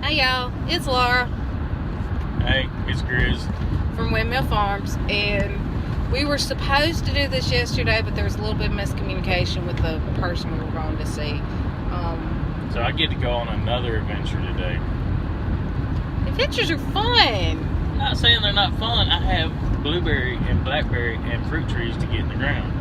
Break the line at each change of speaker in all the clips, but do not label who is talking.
Hey y'all, it's Laura
Hey, it's Grizz.
from Windmill Farms, and we were supposed to do this yesterday, but there was a little bit of miscommunication with the person we were going to see.
So I get to go on another adventure today.
Adventures are fun.
I'm not saying they're not fun. I have blueberry and blackberry and fruit trees to get in the ground.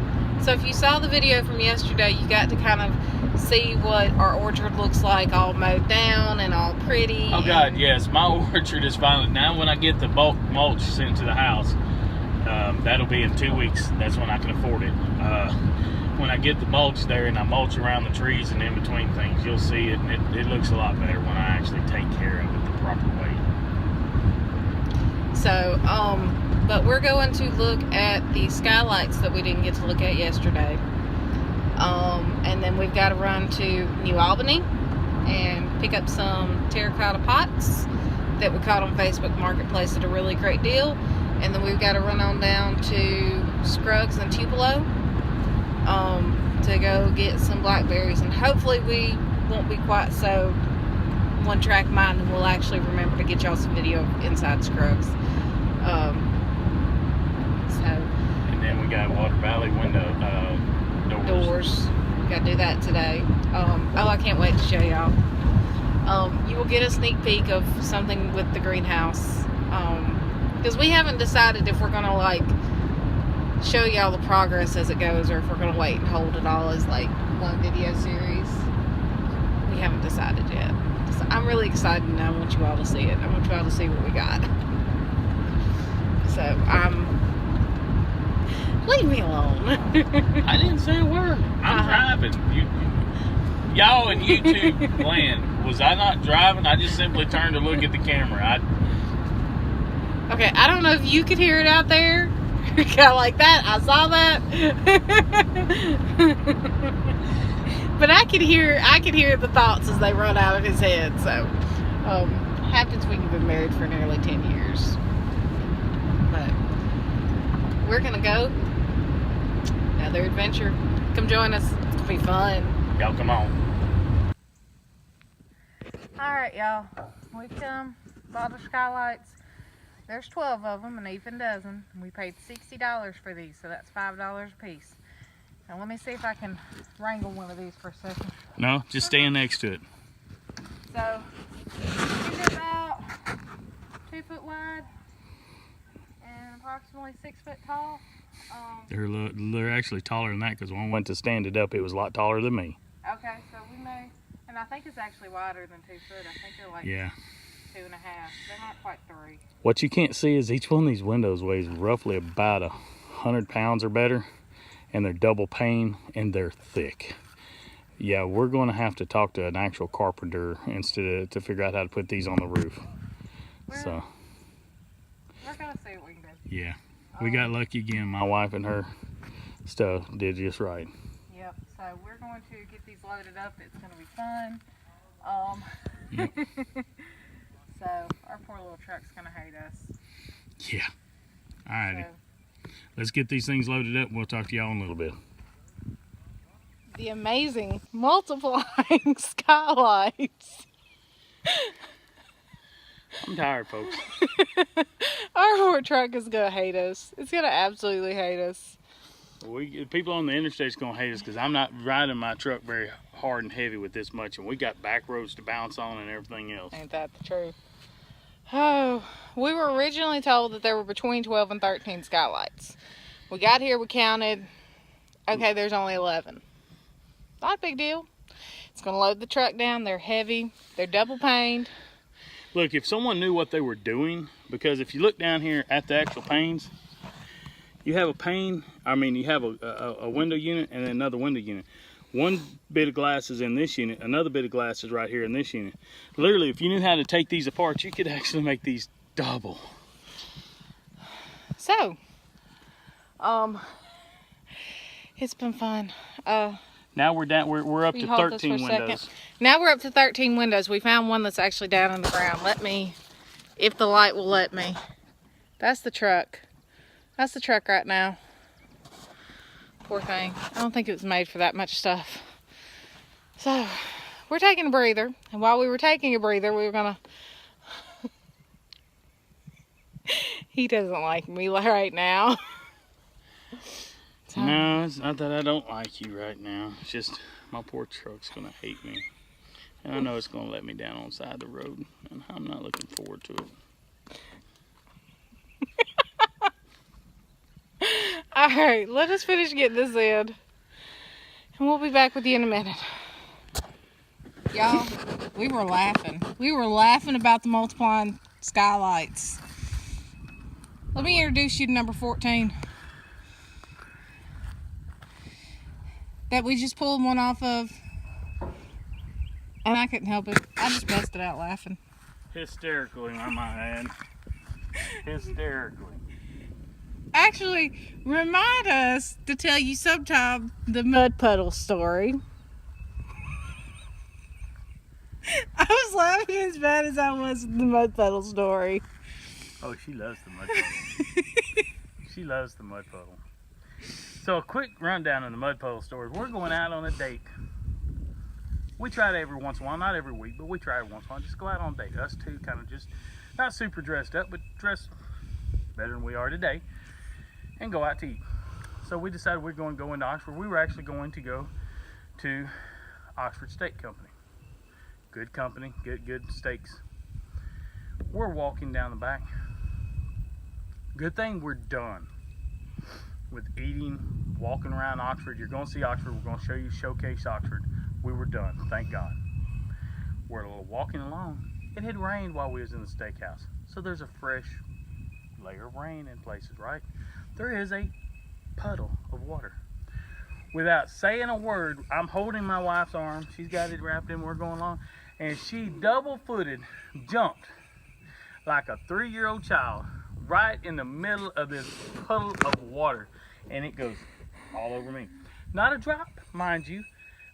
So if you saw the video from yesterday, you got to kind of see what our orchard looks like, all mowed down and all pretty.
Oh God, yes, my orchard is finally, now when I get the bulk mulch sent to the house, that'll be in 2 weeks. That's when I can afford it. When I get the mulch there and I mulch around the trees and in between things, you'll see it, and it looks a lot better when I actually take care of it the proper way.
So, but we're going to look at the skylights that we didn't get to look at yesterday. And then we've got to run to New Albany and pick up some terracotta pots that we caught on Facebook Marketplace at a really great deal. And then we've got to run on down to Scruggs and Tupelo to go get some blackberries. And hopefully we won't be quite so one-track mind, and we'll actually remember to get y'all some video inside Scruggs.
And then we got Water Valley window doors.
We got to do that today. I can't wait to show y'all. You will get a sneak peek of something with the greenhouse, because we haven't decided if we're gonna like show y'all the progress as it goes, or if we're gonna wait and hold it all as like one video series. We haven't decided yet. So I'm really excited, and I want you all to see it. I want you all to see what we got. So leave me alone.
I didn't say a word. I'm driving. Y'all in YouTube land, was I not driving? I just simply turned to look at the camera.
Okay, I don't know if you could hear it out there. Kind of like that. I saw that. But I could hear the thoughts as they run out of his head. So, happens when you've been married for nearly 10 years. But we're gonna go another adventure. Come join us. It's gonna be fun.
Y'all come on.
All right, y'all. We come, bought our skylights. There's 12 of them, an even dozen. We paid $60 for these, so that's $5 a piece. Now let me see if I can wrangle one of these for a second.
No, just stand next to it.
So, these are about 2 foot wide and approximately 6 foot tall.
They're actually taller than that, because when I went to stand it up, it was a lot taller than me.
Okay, so we may, and I think it's actually wider than 2 foot. I think they're like 2.5. They're not quite 3.
What you can't see is each one of these windows weighs roughly about 100 pounds or better, and they're double pane and they're thick. Yeah, we're going to have to talk to an actual carpenter to figure out how to put these on the roof.
We're going to see what we can do.
Yeah, we got lucky again. My wife and her stuff did just right.
Yep, so we're going to get these loaded up. It's going to be fun.
Yep.
So our poor little truck's going to hate us.
Yeah. All righty.
So,
let's get these things loaded up and we'll talk to y'all in a little bit.
the amazing multiplying skylights.
I'm tired, folks.
Our poor truck is going to hate us. It's going to absolutely hate us.
People on the interstate's gonna hate us because I'm not riding my truck very hard and heavy with this much, and we got back roads to bounce on and everything else.
Ain't that the truth? Oh, we were originally told that there were between 12 and 13 skylights. We got here, we counted. Okay, there's only 11. Not a big deal. It's gonna load the truck down. They're heavy. They're double paned.
Look, if someone knew what they were doing, because if you look down here at the actual panes, you have a pane, you have a window unit and then another window unit. One bit of glass is in this unit, another bit of glass is right here in this unit. Literally, if you knew how to take these apart, you could actually make these double.
So, it's been fun.
Now we're up to 13 windows.
Now we're up to 13 windows. We found one that's actually down in the ground. Let me, if the light will let me. That's the truck. That's the truck right now. Poor thing. I don't think it was made for that much stuff. So, we're taking a breather. And while we were taking a breather, we were gonna... He doesn't like me right now.
No, it's not that I don't like you right now. It's just my poor truck's gonna hate me. And I know it's gonna let me down on the side of the road. And I'm not looking forward to it.
Alright, let us finish getting this in. And we'll be back with you in a minute. Y'all, we were laughing. We were laughing about the multiplying skylights. Let me introduce you to number 14. That we just pulled one off of. And I couldn't help it. I just busted out laughing.
Hysterically, I might add. Hysterically.
Actually, remind us to tell you sometime the mud puddle story. I was laughing as bad as I was with the mud puddle story.
Oh, she loves the mud puddle. She loves the mud puddle. So a quick rundown of the mud puddle story. We're going out on a date. We try it every once in a while, not every week, but we try it once in a while. Just go out on a date. Us two kind of just, not super dressed up, but dressed better than we are today. And go out to eat. So we decided we're going to go into Oxford. We were actually going to go to Oxford Steak Company. Good company, good steaks. We're walking down the back. Good thing we're done with eating, walking around Oxford. You're going to see Oxford. We're going to show you, showcase Oxford. We were done, thank God. We're walking along. It had rained while we was in the steakhouse. So there's a fresh layer of rain in places, right? There is a puddle of water. Without saying a word, I'm holding my wife's arm. She's got it wrapped in, we're going along. And she double-footed jumped like a 3-year-old child right in the middle of this puddle of water. And it goes all over me. Not a drop, mind you,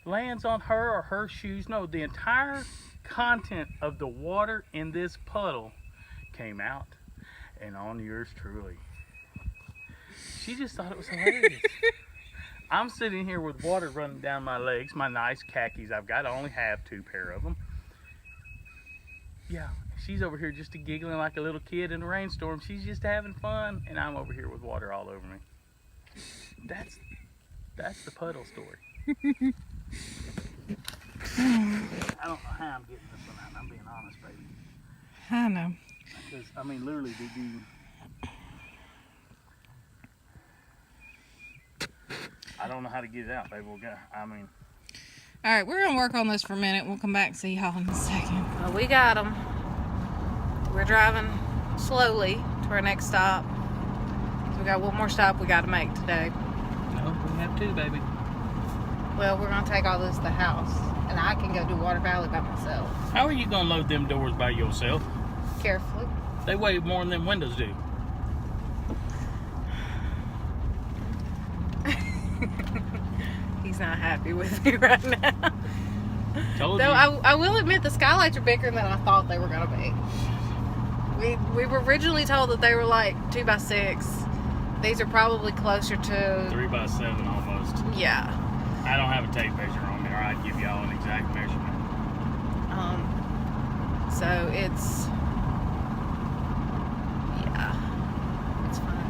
lands on her or her shoes. No, the entire content of the water in this puddle came out and on yours truly. She just thought it was hilarious. I'm sitting here with water running down my legs, my nice khakis I've got. I only have 2 pair of them. Yeah, she's over here just giggling like a little kid in a rainstorm. She's just having fun, and I'm over here with water all over me. That's the puddle story. I don't know how I'm getting this one out. I'm being honest, baby.
I know.
Because, I mean, literally, I don't know how to get it out, baby.
Alright, we're going to work on this for a minute. We'll come back and see y'all in a second. Well, we got them. We're driving slowly to our next stop. We got one more stop we got to make today.
No, we have 2, baby.
Well, we're going to take all this to the house. And I can go do Water Valley by myself.
How are you going to load them doors by yourself?
Carefully.
They weigh more than them windows do.
He's not happy with me right now.
Told
Though
you.
I will admit the skylights are bigger than I thought they were going to be. We were originally told that they were like 2x6. These are probably closer to
3x7 almost.
Yeah.
I don't have a tape measure on me, or I'd give y'all an exact measurement.
So it's fine.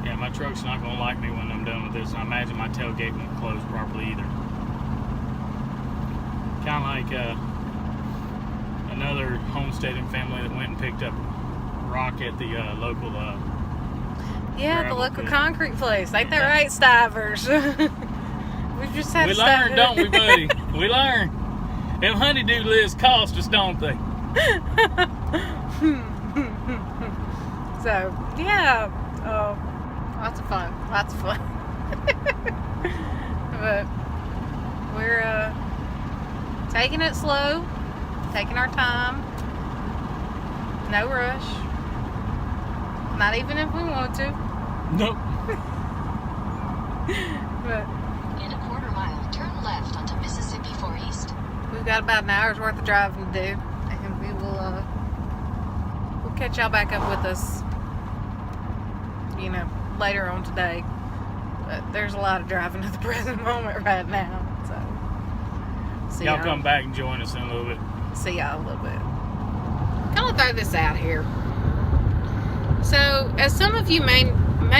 Yeah, my truck's not gonna like me when I'm done with this. And I imagine my tailgate won't close properly either. Kind of like another homesteading family that went and picked up rock at the local.
Yeah, the local concrete place. Ain't that right, Stivers? We just had.
We learn, don't we, buddy? We learn. Them honeydew lists cost us, don't they?
So yeah, lots of fun. But we're taking it slow, taking our time, no rush. Not even if we want to.
Nope.
But
in a quarter mile, turn left onto Mississippi 4 East.
we've got about an hour's worth of driving to do, and we'll catch y'all back up with us, later on today. But there's a lot of driving at the present moment right now. So, see
Y'all come back and join us in a little bit.
See y'all a little bit. Kind of throw this out here. So, as some of you may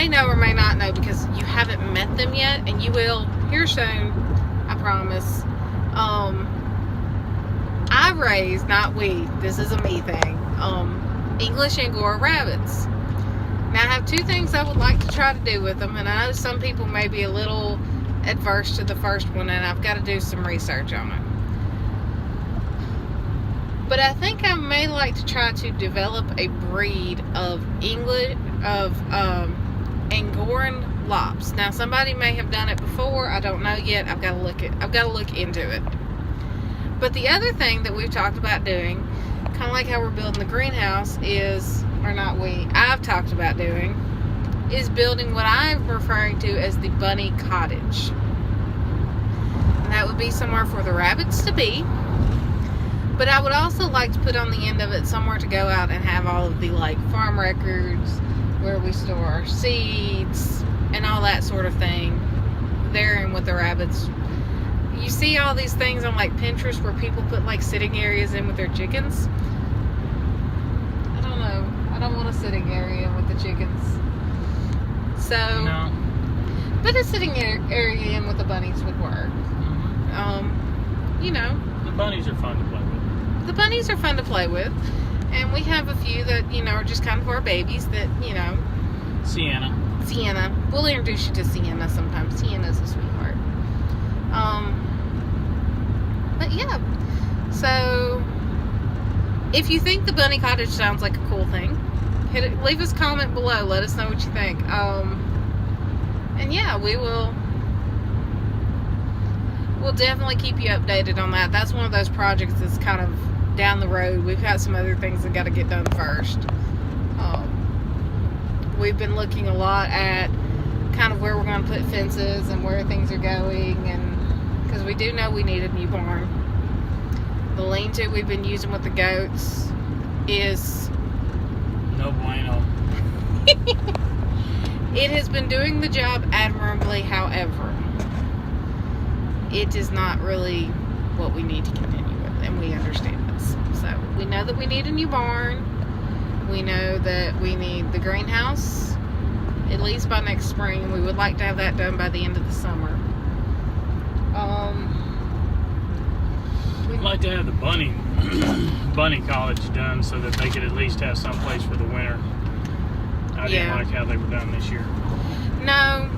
know or may not know, because you haven't met them yet, and you will here soon, I promise. I raised, not we, this is a me thing, English Angora rabbits. Now, I have two things I would like to try to do with them, and I know some people may be a little adverse to the first one, and I've got to do some research on it. But I think I may like to try to develop a breed of Angoran lops. Now, somebody may have done it before. I don't know yet. I've got to look into it. But the other thing that we've talked about doing, kind of like how we're building the greenhouse, I've talked about doing, is building what I'm referring to as the bunny cottage. And that would be somewhere for the rabbits to be. But I would also like to put on the end of it somewhere to go out and have all of the farm records, where we store our seeds and all that sort of thing there and with the rabbits. You see all these things on Pinterest where people put sitting areas in with their chickens. I don't know. I don't want a sitting area with the chickens. So,
No.
but a sitting area in with the bunnies would work.
The bunnies are fun to play with.
The bunnies are fun to play with, and we have a few that are just kind of our babies that
Sienna.
We'll introduce you to Sienna sometime. Sienna's a sweetheart. But yeah, so if you think the bunny cottage sounds like a cool thing, leave us a comment below. Let us know what you think. And yeah, we'll definitely keep you updated on that. That's one of those projects that's kind of down the road. We've got some other things that got to get done first. We've been looking a lot at kind of where we're going to put fences and where things are going, and because we do know we need a new barn. The lean-to we've been using with the goats is
No bueno.
it has been doing the job admirably. However, it is not really what we need to continue with, and we understand this. So we know that we need a new barn. We know that we need the greenhouse at least by next spring. We would like to have that done by the end of the summer.
We'd like to have the bunny cottage done so that they could at least have some place for the winter. I didn't like how they were done this year.
No.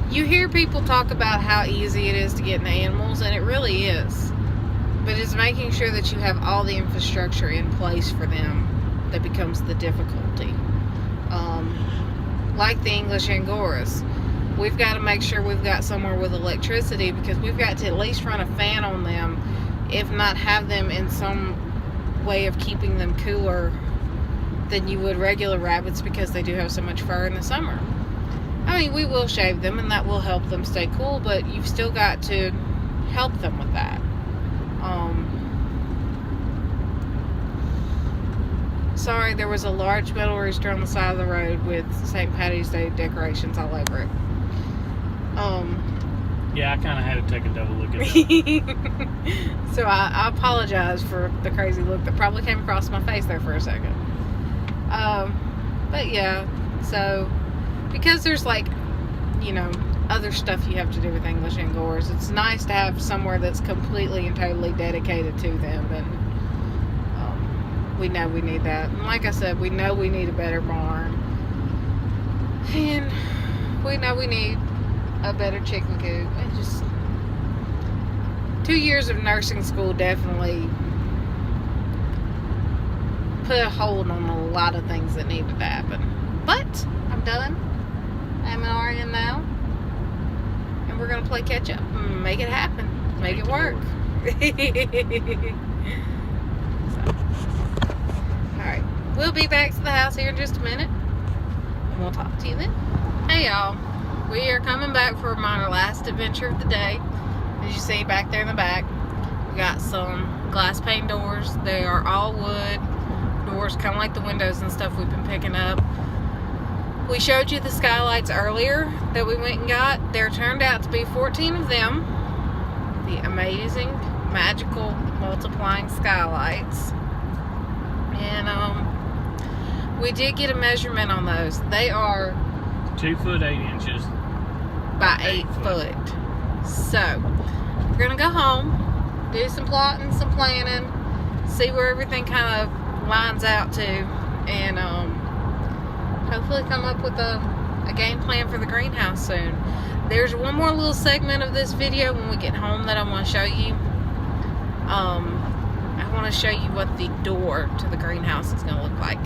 You hear people talk about how easy it is to get in animals, and it really is. But it's making sure that you have all the infrastructure in place for them that becomes the difficulty. Like the English Angoras, we've got to make sure we've got somewhere with electricity, because we've got to at least run a fan on them, if not have them in some way of keeping them cooler than you would regular rabbits, because they do have so much fur in the summer. I mean, we will shave them, and that will help them stay cool, but you've still got to help them with that. Sorry, there was a large metal rooster on the side of the road with St. Patty's Day decorations all over it.
Yeah, I kind of had to take a double look at that.
So I apologize for the crazy look that probably came across my face there for a second. But yeah, so because there's other stuff you have to do with English Angoras, it's nice to have somewhere that's completely and totally dedicated to them, and we know we need that. And like I said, we know we need a better barn, and we know we need a better chicken coop. And just 2 years of nursing school definitely put a hold on a lot of things that needed to happen. But I'm done. I'm an RN now, and we're gonna play catch up and make it happen, make it work. Alright, we'll be back to the house here in just a minute, and we'll talk to you then. Hey y'all, we are coming back for our last adventure of the day. As you see back there in the back, we got some glass pane doors. They are all wood doors, kind of like the windows and stuff we've been picking up. We showed you the skylights earlier that we went and got. There turned out to be 14 of them. the amazing, magical, multiplying skylights. And we did get a measurement on those. They are
2 foot 8 inches.
by 8 foot. So we're gonna go home, do some plotting, some planning, see where everything kind of lines out to, and hopefully come up with a game plan for the greenhouse soon. There's one more little segment of this video when we get home that I want to show you. I want to show you what the door to the greenhouse is going to look like,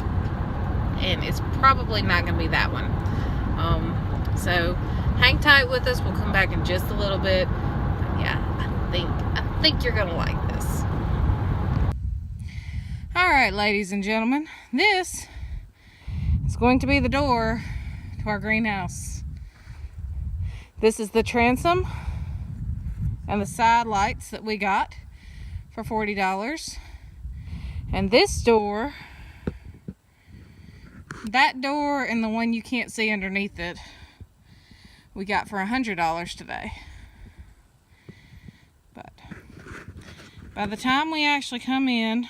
and it's probably not going to be that one. So hang tight with us. We'll come back in just a little bit. Yeah, I think you're going to like this. All right, ladies and gentlemen, this is going to be the door to our greenhouse. This is the transom and the side lights that we got for $40. And this door, that door and the one you can't see underneath it, we got for $100 today. But by the time we actually come in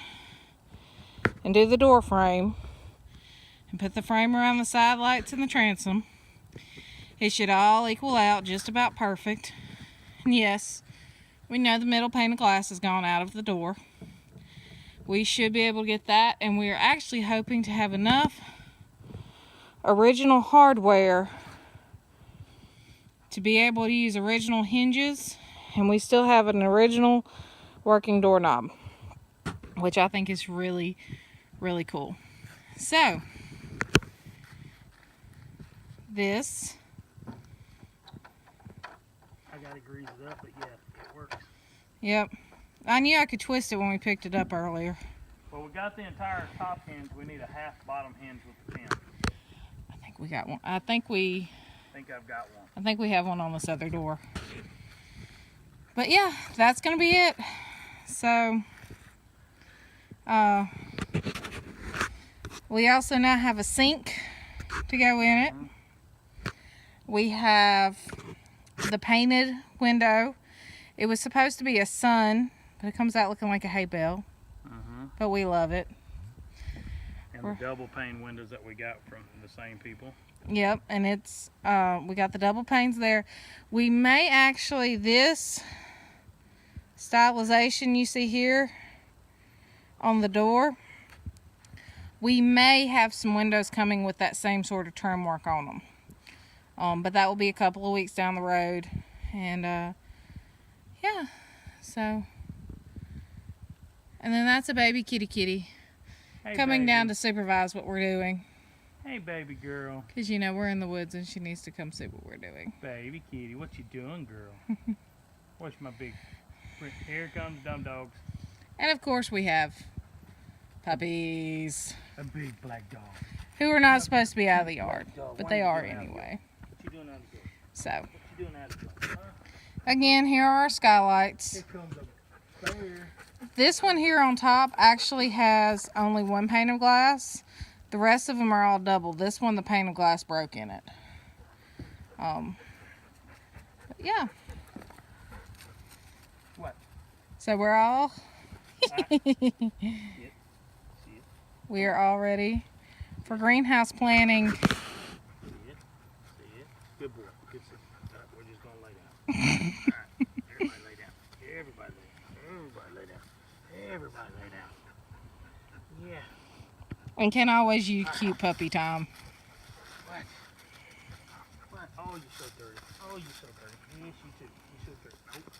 and do the door frame and put the frame around the side lights and the transom, it should all equal out just about perfect. And yes, we know the middle pane of glass has gone out of the door. We should be able to get that, and we are actually hoping to have enough original hardware to be able to use original hinges, and we still have an original working doorknob, which I think is really, really cool. So, this,
I gotta grease it up, but yeah, it works.
yep. I knew I could twist it when we picked it up earlier.
Well, we got the entire top hinge. We need a half bottom hinge with the pin.
I think we got one. I think
I've got one.
I think we have one on this other door. But yeah, that's gonna be it. So, we also now have a sink to go in it. We have the painted window. It was supposed to be a sun, but it comes out looking like a hay bale. But we love it.
And the double pane windows that we got from the same people.
Yep, and it's we got the double panes there. We may actually, this stylization you see here on the door, we may have some windows coming with that same sort of trim work on them. But that will be a couple of weeks down the road. And yeah, so, and then that's a baby kitty
Hey,
coming
baby.
down to supervise what we're doing.
Hey, baby girl.
Because, you know, we're in the woods and she needs to come see what we're doing.
Baby kitty, what you doing, girl? What's my big... Here comes Dumb Dogs.
And, of course, we have puppies.
A big black dog.
Who are not supposed to be out of the yard.
Dog,
But
what
they
you
are
doing out
anyway.
What you doing out of the door?
So,
What you doing out of the door? Huh?
again, here are our skylights.
Here comes a bear.
This one here on top actually has only one pane of glass. The rest of them are all double. This one, the pane of glass broke in it. But yeah.
What?
So we're all...
See it?
We are all ready for greenhouse planning.
See it? See it? Good boy. Good son. All right, we're just gonna lay down. All right. Everybody lay down. Everybody lay down. Everybody lay down. Everybody lay down. Yeah.
And can always use cute puppy time.
What? What? Oh, you're so dirty. Oh, you're so dirty. Yes, you too. You're so dirty. Nope.